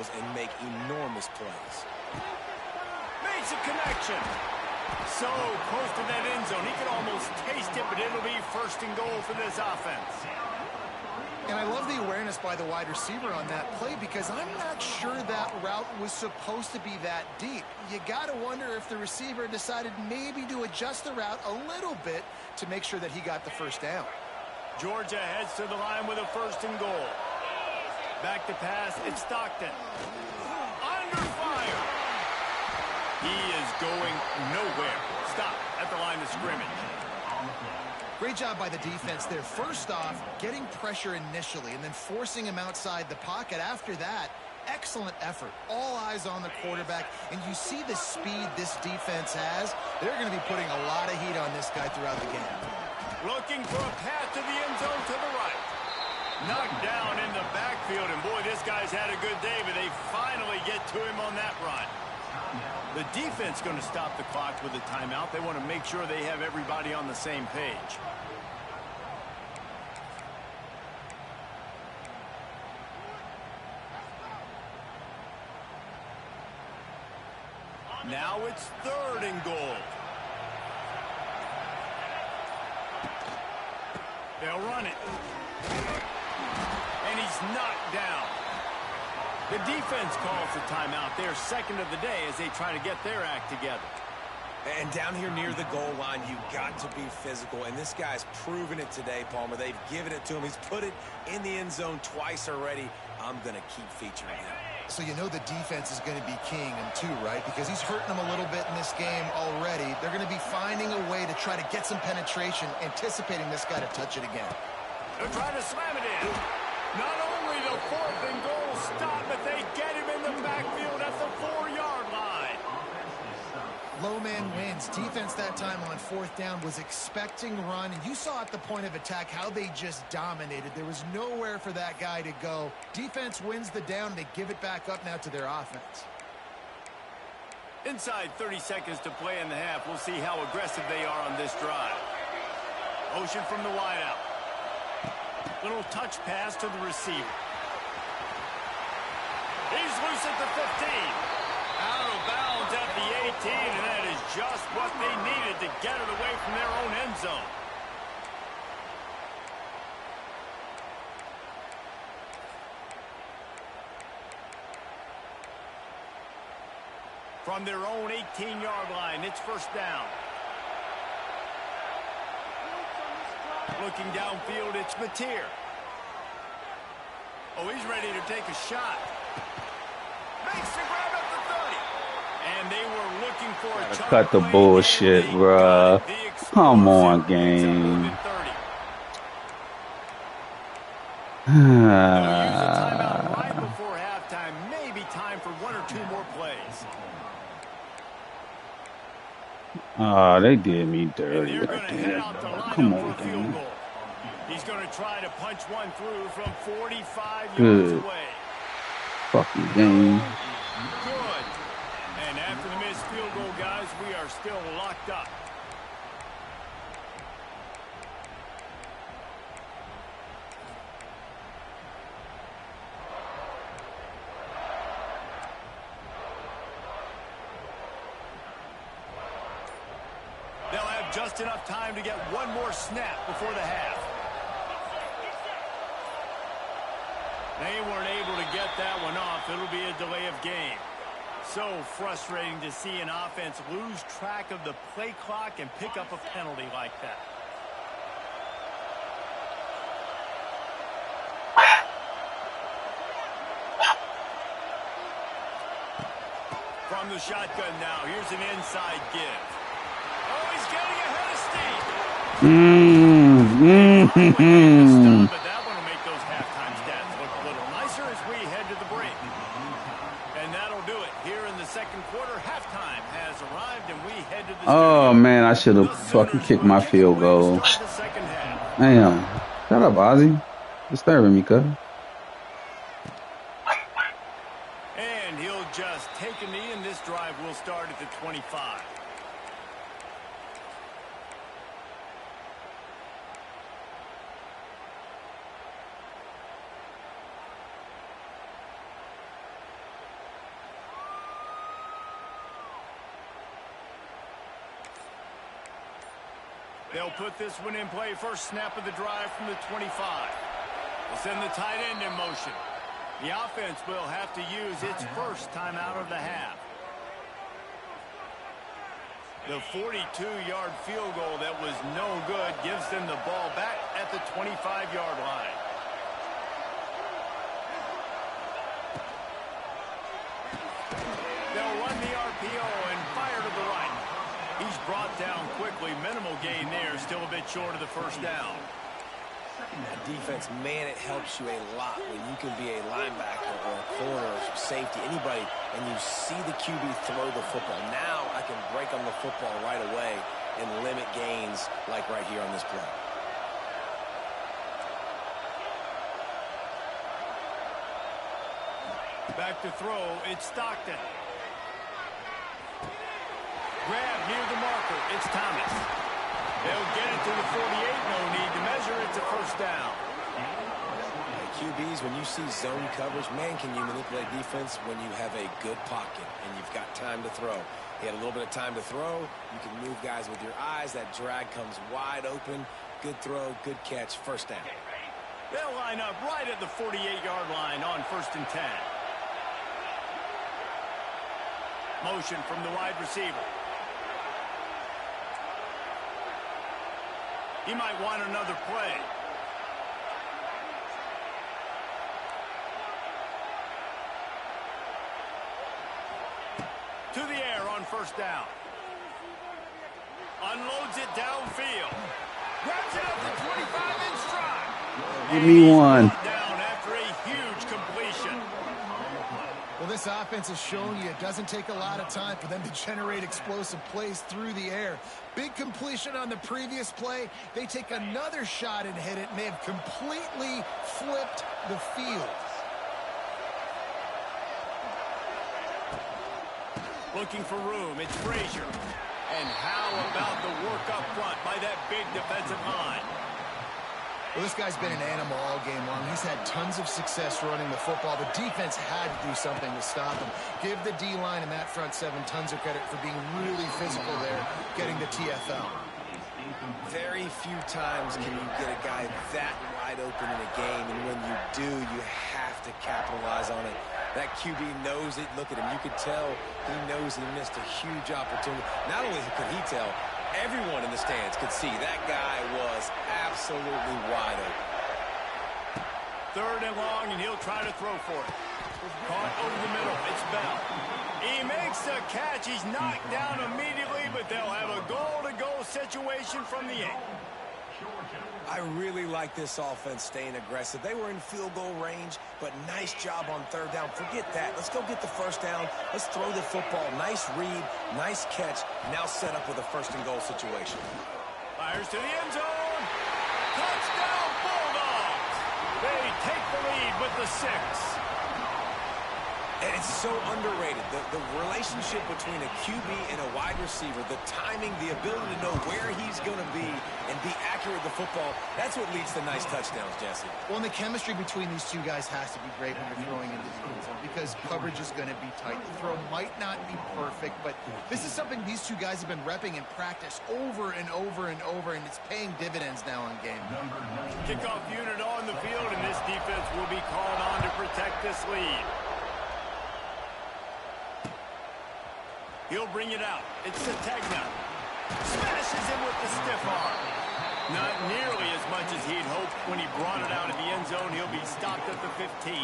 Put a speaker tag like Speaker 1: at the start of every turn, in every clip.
Speaker 1: tackles and make enormous plays.
Speaker 2: Makes a connection. So close to that end zone. He can almost taste it, but it'll be first and goal for this offense.
Speaker 3: And I love the awareness by the wide receiver on that play because I'm not sure that route was supposed to be that deep. You got to wonder if the receiver decided maybe to adjust the route a little bit to make sure that he got the first down.
Speaker 2: Georgia heads to the line with a first and goal. Back to pass, it's Stockton. Under fire. He is going nowhere. Stop at the line of scrimmage.
Speaker 3: Great job by the defense there. First off, getting pressure initially and then forcing him outside the pocket. After that, excellent effort. All eyes on the quarterback. And you see the speed this defense has. They're going to be putting a lot of heat on this guy throughout the game.
Speaker 2: Looking for a pass to the end zone to the right. Knocked down in the backfield. And boy, this guy's had a good day, but they finally get to him on that run. The defense going to stop the clock with a timeout. They want to make sure they have everybody on the same page. Now it's third and goal. They'll run it. And he's knocked down. The defense calls the timeout. They're second of the day as they try to get their act together.
Speaker 1: And down here near the goal line, you've got to be physical. And this guy's proven it today, Palmer. They've given it to him. He's put it in the end zone twice already. I'm going to keep featuring him.
Speaker 3: So you know the defense is going to be keying him too, right? Because he's hurting them a little bit in this game already. They're going to be finding a way to try to get some penetration, anticipating this guy to touch it again.
Speaker 2: They're trying to slam it in. Not only the fourth and goal stop, but they get him in the backfield at the 4-yard line.
Speaker 3: Low man wins. Defense that time on fourth down was expecting run. And you saw at the point of attack how they just dominated. There was nowhere for that guy to go. Defense wins the down. They give it back up now to their offense.
Speaker 2: Inside 30 seconds to play in the half. We'll see how aggressive they are on this drive. Motion from the wideout. Little touch pass to the receiver. He's loose at the 15. Out of bounds at the 18, and that is just what they needed to get it away from their own end zone. From their own 18-yard line, it's first down. Looking downfield, it's Mateer. Oh, he's ready to take a shot. Makes the grab at the 30. And they were looking for a chunk
Speaker 4: cut the
Speaker 2: play.
Speaker 4: bullshit, bruh. Come on, game.
Speaker 2: Right before halftime. Maybe time for one or two more plays.
Speaker 4: Oh, they did me dirty right there. Come on, game.
Speaker 2: He's going to try to punch one through from 45
Speaker 4: Good.
Speaker 2: yards away.
Speaker 4: Fucking game.
Speaker 2: Good. And after the missed field goal, guys, we are still locked up. They'll have just enough time to get one more snap before the half. They weren't able to get that one off. It'll be a delay of game. So frustrating to see an offense lose track of the play clock and pick up a penalty like that. From the shotgun now, here's an inside give. Oh, he's getting ahead of steam. But that one will make those halftime stats look a little nicer as we head to the break. And that'll do it. Here in the second quarter, halftime has arrived, and we head to the
Speaker 4: Oh, man, I should have fucking kicked my field goal. Damn. Shut up, Ozzy. Disturbing me, cuz.
Speaker 2: And he'll just take a knee, and this drive will start at the 25. They'll put this one in play first snap of the drive from the 25. They'll send the tight end in motion. The offense will have to use its first timeout of the half. The 42-yard field goal that was no good gives them the ball back at the 25-yard line. They'll run the RPO and fire to the right. He's brought down quickly. Minimal gain there. Still a bit short of the first down.
Speaker 1: That defense, man, it helps you a lot when you can be a linebacker or a corner or safety, anybody, and you see the QB throw the football. Now I can break on the football right away and limit gains like right here on this play.
Speaker 2: Back to throw, it's Stockton. Grab near the marker, it's Thomas. They'll get it to the 48, no need to measure, it's a first down.
Speaker 1: QBs, when you see zone coverage, man, can you manipulate defense when you have a good pocket and you've got time to throw. He had a little bit of time to throw. You can move guys with your eyes. That drag comes wide open. Good throw, good catch, first down.
Speaker 2: They'll line up right at the 48-yard line on 1st and 10. Motion from the wide receiver. He might want another play. To the air on first down. Unloads it downfield. Grabs it up to 25 in stride.
Speaker 4: Give me one.
Speaker 2: Down after a huge completion.
Speaker 3: Well, this offense has shown you it doesn't take a lot of time for them to generate explosive plays through the air. Big completion on the previous play. They take another shot and hit it, and they have completely flipped the field.
Speaker 2: Looking for room, it's Frazier. And how about the work up front by that big defensive line?
Speaker 3: Well, this guy's been an animal all game long. He's had tons of success running the football. The defense had to do something to stop him. Give the D-line and that front seven tons of credit for being really physical there, getting the TFL.
Speaker 1: Very few times can you get a guy that wide open in a game, and when you do, you have to capitalize on it. That QB knows it. Look at him. You could tell he knows he missed a huge opportunity. Not only could he tell, everyone in the stands could see that guy was absolutely wide open.
Speaker 2: 3rd and long, and he'll try to throw for it. Caught over the middle. It's Bell. He makes the catch. He's knocked down immediately, but they'll have a goal-to-goal situation from the 8.
Speaker 1: I really like this offense staying aggressive. They were in field goal range, but nice job on 3rd down. Forget that. Let's go get the first down. Let's throw the football. Nice read, nice catch. Now set up with a 1st and goal situation.
Speaker 2: Fires to the end zone. Touchdown, Bulldogs. They take the lead with the 6.
Speaker 1: And it's so underrated. The relationship between a QB and a wide receiver, the timing, the ability to know where he's going to be and be accurate with the football, that's what leads to nice touchdowns, Jesse.
Speaker 3: Well, and the chemistry between these two guys has to be great when you're throwing into the end zone because coverage is going to be tight. The throw might not be perfect, but this is something these two guys have been repping in practice over and over and over, and it's paying dividends now in game.
Speaker 2: Kickoff unit on the field, and this defense will be called on to protect this lead. He'll bring it out. It's Sategna. Smashes him with the stiff arm. Not nearly as much as he'd hoped when he brought it out of the end zone. He'll be stopped at the 15.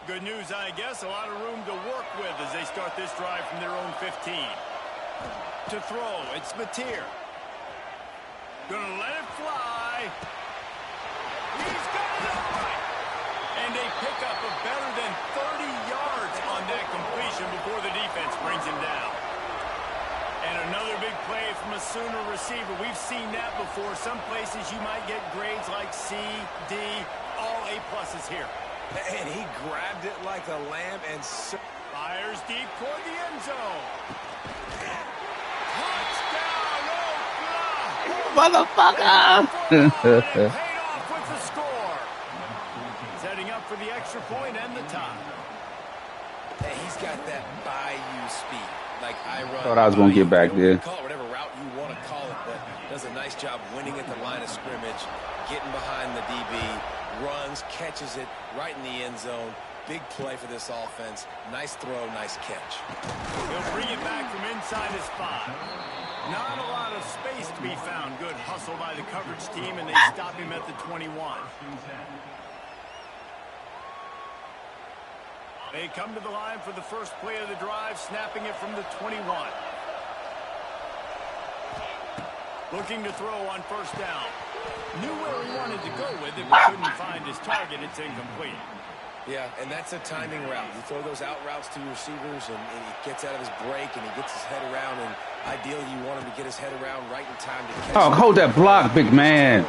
Speaker 2: Good news, I guess. A lot of room to work with as they start this drive from their own 15. To throw, it's Mateer. Gonna let it fly. He's got it upright. And a pickup of better than 30 yards on that completion before the defense brings him down. And another big play from a Sooner receiver. We've seen that before. Some places you might get grades like C, D, all A-pluses here.
Speaker 1: And he grabbed it like a lamb and
Speaker 2: fires deep toward the end zone. Touchdown,
Speaker 4: Motherfucker!
Speaker 2: Paid off with the score. Setting up for the extra point and the tie.
Speaker 1: like I run.
Speaker 4: Thought I was going to get back there.
Speaker 1: Call it whatever route you want to call it, but does a nice job winning at the line of scrimmage, getting behind the DB, runs, catches it right in the end zone. Big play for this offense. Nice throw, nice catch.
Speaker 2: He'll bring it back from inside his 5. Not a lot of space to be found. Good hustle by the coverage team, and they stop him at the 21. They come to the line for the first play of the drive, snapping it from the 21. Looking to throw on first down. Knew where he wanted to go with it, but couldn't find his target. It's incomplete.
Speaker 1: Yeah, and that's a timing route. You throw those out routes to your receivers, and he gets out of his break, and he gets his head around, and ideally you want him to get his head around right in time to catch.
Speaker 4: Oh, hold that block, big man.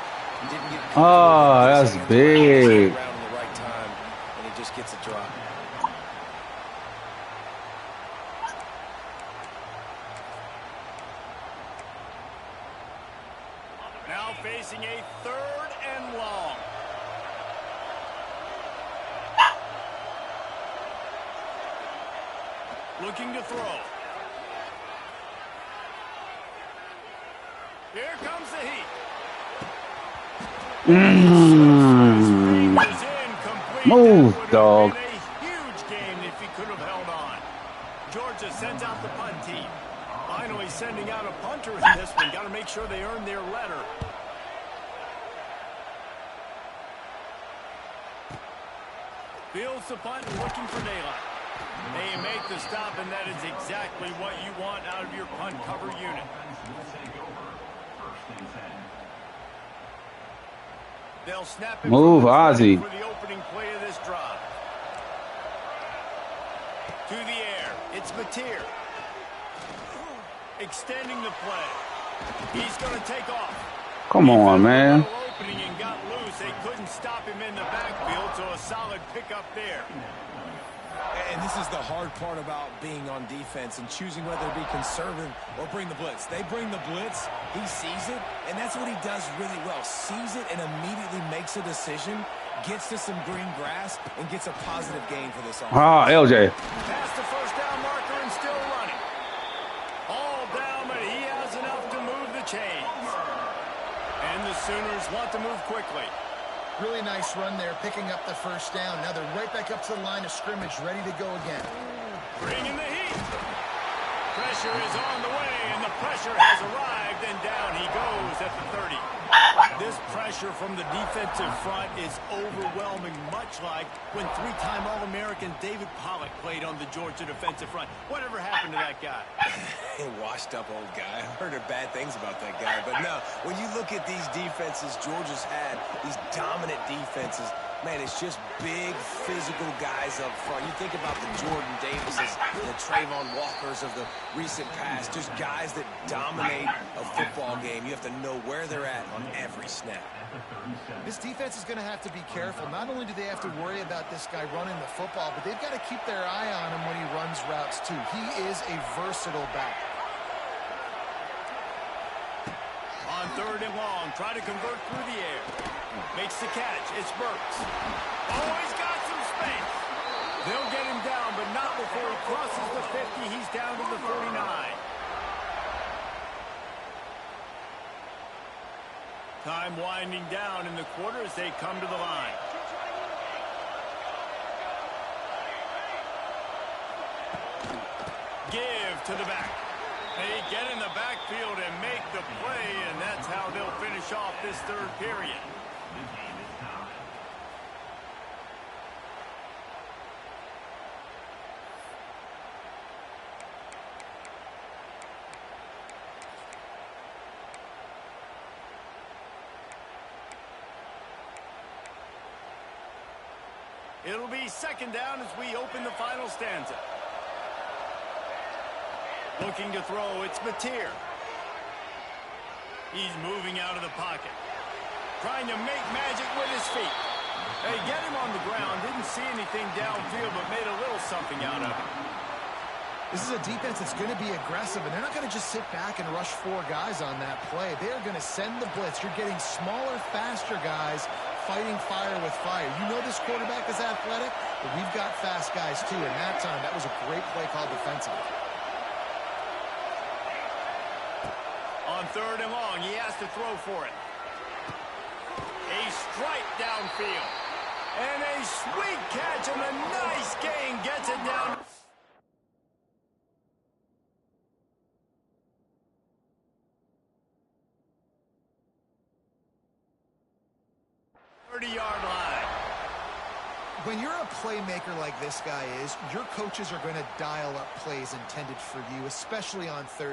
Speaker 4: Oh, that's big.
Speaker 1: Around in the right time, and he just gets a drop.
Speaker 2: Now facing a 3rd and long. Looking to throw. Here comes the heat.
Speaker 4: Move, dog.
Speaker 2: A huge game if he could have held on. Georgia sends out the punt team. Finally sending out a punter in this one. Got to make sure they earn their letter. Fields the punt, looking for daylight. They make the stop, and that is exactly what you want out of your punt cover unit. They'll snap it.
Speaker 4: Move, Ozzy.
Speaker 2: For the opening play of this drive. To the air. It's Mateer. Extending the play. He's going to take off.
Speaker 4: Come on, man.
Speaker 2: Opening and got loose. They couldn't stop him in the backfield, so a solid pickup there.
Speaker 1: And this is the hard part about being on defense and choosing whether to be conservative or bring the blitz. They bring the blitz, he sees it, and that's what he does really well. Sees it and immediately makes a decision, gets to some green grass, and gets a positive gain for this offense.
Speaker 4: Ah, LJ.
Speaker 2: Past the first down marker and still running. All down, but he has enough to move the chains. And the Sooners want to move quickly.
Speaker 3: Really nice run there, picking up the first down. Now they're right back up to the line of scrimmage, ready to go again.
Speaker 2: Bringing the heat. Pressure is on the way, and the pressure has arrived, and down he goes at the 30. This pressure from the defensive front is overwhelming, much like when 3-time All-American David Pollock played on the Georgia defensive front. Whatever happened to that guy?
Speaker 1: Washed up old guy. I've heard bad things about that guy. But no, when you look at these defenses Georgia's had, these dominant defenses, man, it's just big, physical guys up front. You think about the Jordan Davises, the Trayvon Walkers of the recent past, just guys that dominate a football game. You have to know where they're at on every snap.
Speaker 3: This defense is going to have to be careful. Not only do they have to worry about this guy running the football, but they've got to keep their eye on him when he runs routes, too. He is a versatile back.
Speaker 2: On 3rd and long, try to convert through the air. Makes the catch. It's Burks. Oh, he's got some space. They'll get him down, but not before he crosses the 50. He's down to the 49. Time winding down in the quarter as they come to the line. Give to the back. They get in the backfield and make the play, and that's how they'll finish off this 3rd period. It'll be 2nd down as we open the final stanza. Looking to throw, it's Mateer. He's moving out of the pocket. Trying to make magic with his feet. They get him on the ground. Didn't see anything downfield, but made a little something out of it.
Speaker 3: This is a defense that's going to be aggressive, and they're not going to just sit back and rush 4 guys on that play. They're going to send the blitz. You're getting smaller, faster guys fighting fire with fire. You know this quarterback is athletic, but we've got fast guys too, and that time, that was a great play call defensively.
Speaker 2: On 3rd and long, he has to throw for it. A strike downfield. And a sweet catch and a nice gain gets it down. Yard line.
Speaker 3: When you're a playmaker like this guy is, your coaches are going to dial up plays intended for you, especially on 3rd.